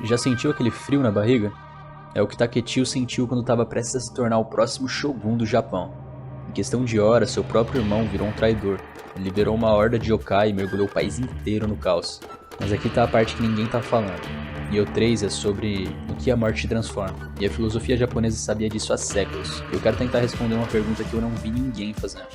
Já sentiu aquele frio na barriga? É o que Takechio sentiu quando estava prestes a se tornar o próximo Shogun do Japão. Em questão de horas, seu próprio irmão virou um traidor. Ele liberou uma horda de yokai e mergulhou o país inteiro no caos. Mas aqui tá a parte que ninguém tá falando. Nioh 3 é sobre o que a morte te transforma, e a filosofia japonesa sabia disso há séculos. Eu quero tentar responder uma pergunta que eu não vi ninguém fazendo.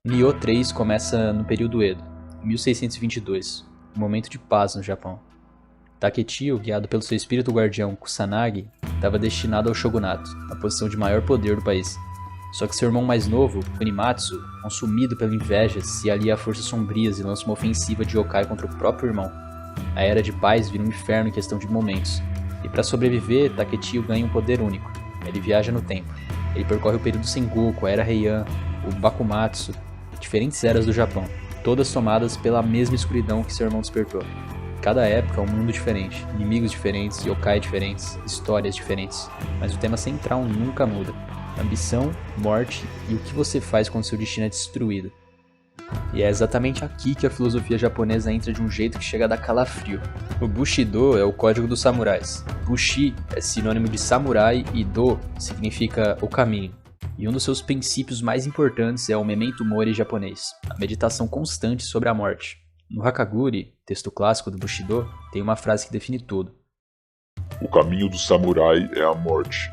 Nioh 3 começa no período Edo, em 1622, um momento de paz no Japão. Takechio, guiado pelo seu espírito guardião Kusanagi, estava destinado ao shogunato, a posição de maior poder do país. Só que seu irmão mais novo, Kunimatsu, consumido pela inveja, se alia a forças sombrias e lança uma ofensiva de yokai contra o próprio irmão. A Era de Paz vira um inferno em questão de momentos, e para sobreviver, Takechio ganha um poder único. Ele viaja no tempo. Ele percorre o período Sengoku, a Era Heian, o Bakumatsu, diferentes eras do Japão, todas tomadas pela mesma escuridão que seu irmão despertou. Cada época é um mundo diferente, inimigos diferentes, yokai diferentes, histórias diferentes, mas o tema central nunca muda. Ambição, morte e o que você faz quando seu destino é destruído. E é exatamente aqui que a filosofia japonesa entra de um jeito que chega a dar calafrio. O Bushido é o código dos samurais. Bushi é sinônimo de samurai e Do significa o caminho. E um dos seus princípios mais importantes é o Memento Mori japonês, a meditação constante sobre a morte. No Hakaguri, texto clássico do Bushido, tem uma frase que define tudo. O caminho do samurai é a morte.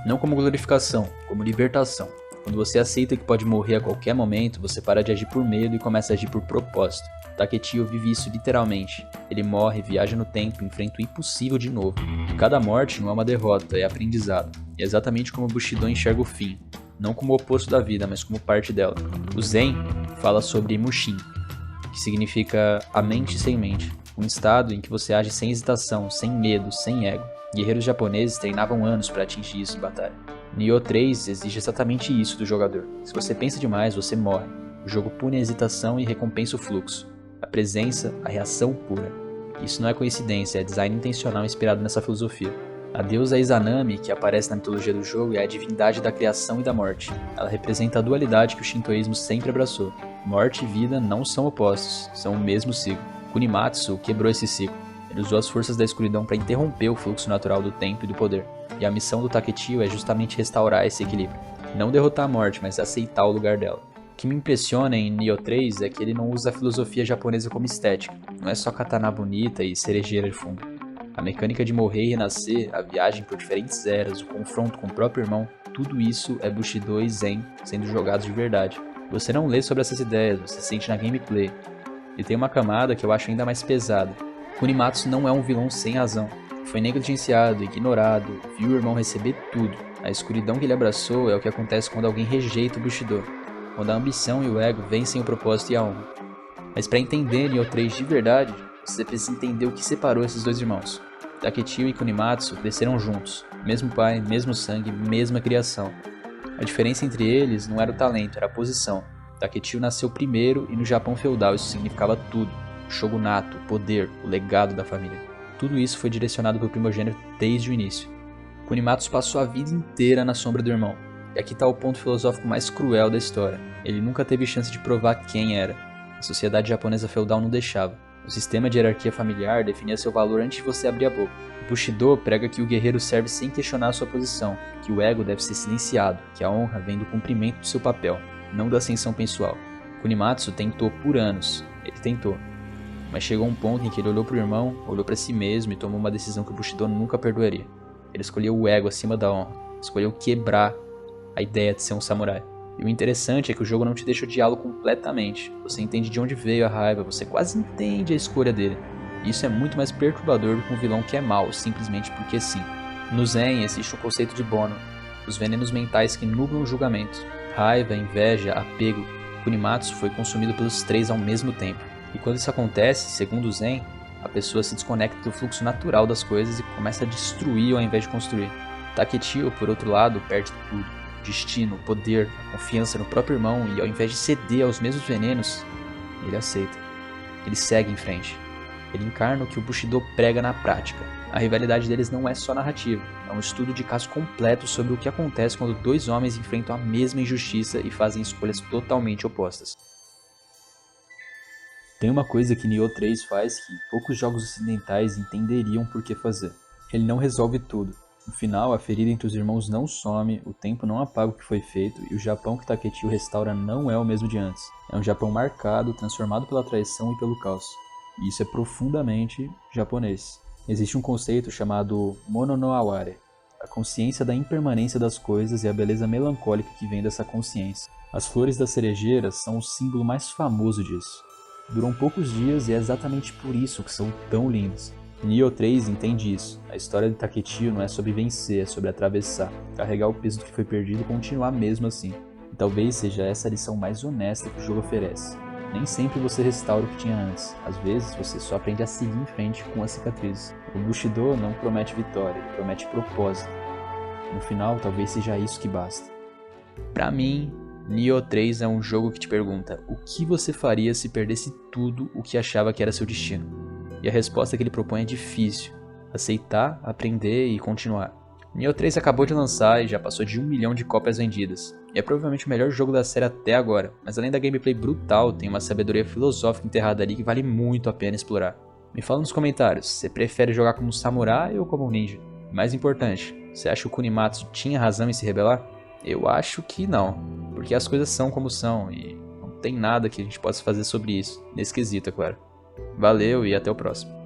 Não como glorificação, como libertação. Quando você aceita que pode morrer a qualquer momento, você para de agir por medo e começa a agir por propósito. Takechio vive isso literalmente. Ele morre, viaja no tempo, enfrenta o impossível de novo. E cada morte não é uma derrota, é aprendizado. E é exatamente como o Bushido enxerga o fim. Não como o oposto da vida, mas como parte dela. O Zen fala sobre Mushin, que significa a mente sem mente. Um estado em que você age sem hesitação, sem medo, sem ego. Guerreiros japoneses treinavam anos para atingir isso em batalha. Nioh 3 exige exatamente isso do jogador. Se você pensa demais, você morre. O jogo pune a hesitação e recompensa o fluxo. A presença, a reação pura. Isso não é coincidência, é design intencional inspirado nessa filosofia. A deusa Izanami, que aparece na mitologia do jogo, é a divindade da criação e da morte. Ela representa a dualidade que o shintoísmo sempre abraçou. Morte e vida não são opostos, são o mesmo ciclo. Kunimatsu quebrou esse ciclo. Ele usou as forças da escuridão para interromper o fluxo natural do tempo e do poder. E a missão do Takechio é justamente restaurar esse equilíbrio. Não derrotar a morte, mas aceitar o lugar dela. O que me impressiona em Nioh 3 é que ele não usa a filosofia japonesa como estética. Não é só katana bonita e cerejeira de fundo. A mecânica de morrer e renascer, a viagem por diferentes eras, o confronto com o próprio irmão, tudo isso é Bushido e Zen sendo jogados de verdade. Você não lê sobre essas ideias, você sente na gameplay. E tem uma camada que eu acho ainda mais pesada. Kunimatsu não é um vilão sem razão. Foi negligenciado, ignorado, viu o irmão receber tudo. A escuridão que ele abraçou é o que acontece quando alguém rejeita o Bushido. Quando a ambição e o ego vencem o propósito e a honra. Mas para entender Nioh 3 de verdade, você precisa entender o que separou esses dois irmãos. Takechio e Kunimatsu cresceram juntos. Mesmo pai, mesmo sangue, mesma criação. A diferença entre eles não era o talento, era a posição. Takechio nasceu primeiro e no Japão feudal isso significava tudo. O shogunato, o poder, o legado da família. Tudo isso foi direcionado para o primogênito desde o início. Kunimatsu passou a vida inteira na sombra do irmão. E aqui está o ponto filosófico mais cruel da história. Ele nunca teve chance de provar quem era. A sociedade japonesa feudal não deixava. O sistema de hierarquia familiar definia seu valor antes de você abrir a boca. O Bushido prega que o guerreiro serve sem questionar sua posição, que o ego deve ser silenciado, que a honra vem do cumprimento do seu papel, não da ascensão pessoal. Kunimatsu tentou por anos. Ele tentou. Mas chegou um ponto em que ele olhou para o irmão, olhou para si mesmo e tomou uma decisão que o Bushido nunca perdoaria. Ele escolheu o ego acima da honra. Escolheu quebrar a ideia de ser um samurai. E o interessante é que o jogo não te deixa odiá-lo completamente. Você entende de onde veio a raiva, você quase entende a escolha dele. E isso é muito mais perturbador do que um vilão que é mau, simplesmente porque sim. No Zen existe o conceito de Bono, os venenos mentais que nublam o julgamento. Raiva, inveja, apego. Kunimatsu foi consumido pelos três ao mesmo tempo. E quando isso acontece, segundo o Zen, a pessoa se desconecta do fluxo natural das coisas e começa a destruir ao invés de construir. Takechio, por outro lado, perde tudo. Destino, poder, a confiança no próprio irmão e ao invés de ceder aos mesmos venenos, ele aceita. Ele segue em frente. Ele encarna o que o Bushido prega na prática. A rivalidade deles não é só narrativa, é um estudo de caso completo sobre o que acontece quando dois homens enfrentam a mesma injustiça e fazem escolhas totalmente opostas. Tem uma coisa que Nioh 3 faz que poucos jogos ocidentais entenderiam por que fazer. Ele não resolve tudo. No final, a ferida entre os irmãos não some, o tempo não apaga o que foi feito e o Japão que Taketio restaura não é o mesmo de antes. É um Japão marcado, transformado pela traição e pelo caos. E isso é profundamente japonês. Existe um conceito chamado Mono no Aware, a consciência da impermanência das coisas e a beleza melancólica que vem dessa consciência. As flores das cerejeiras são o símbolo mais famoso disso. Duram poucos dias e é exatamente por isso que são tão lindos. Nioh 3 entende isso. A história de Taketio não é sobre vencer, é sobre atravessar, carregar o peso do que foi perdido e continuar mesmo assim. E talvez seja essa a lição mais honesta que o jogo oferece. Nem sempre você restaura o que tinha antes. Às vezes você só aprende a seguir em frente com as cicatrizes. O Bushido não promete vitória, ele promete propósito. No final, talvez seja isso que basta. Pra mim, Nioh 3 é um jogo que te pergunta o que você faria se perdesse tudo o que achava que era seu destino. E a resposta que ele propõe é difícil. Aceitar, aprender e continuar. Nioh 3 acabou de lançar e já passou de 1 milhão de cópias vendidas. E é provavelmente o melhor jogo da série até agora, mas além da gameplay brutal, tem uma sabedoria filosófica enterrada ali que vale muito a pena explorar. Me fala nos comentários, você prefere jogar como um samurai ou como um ninja? E mais importante, você acha que o Kunimatsu tinha razão em se rebelar? Eu acho que não, porque as coisas são como são e não tem nada que a gente possa fazer sobre isso, nesse quesito, é claro. Valeu e até o próximo.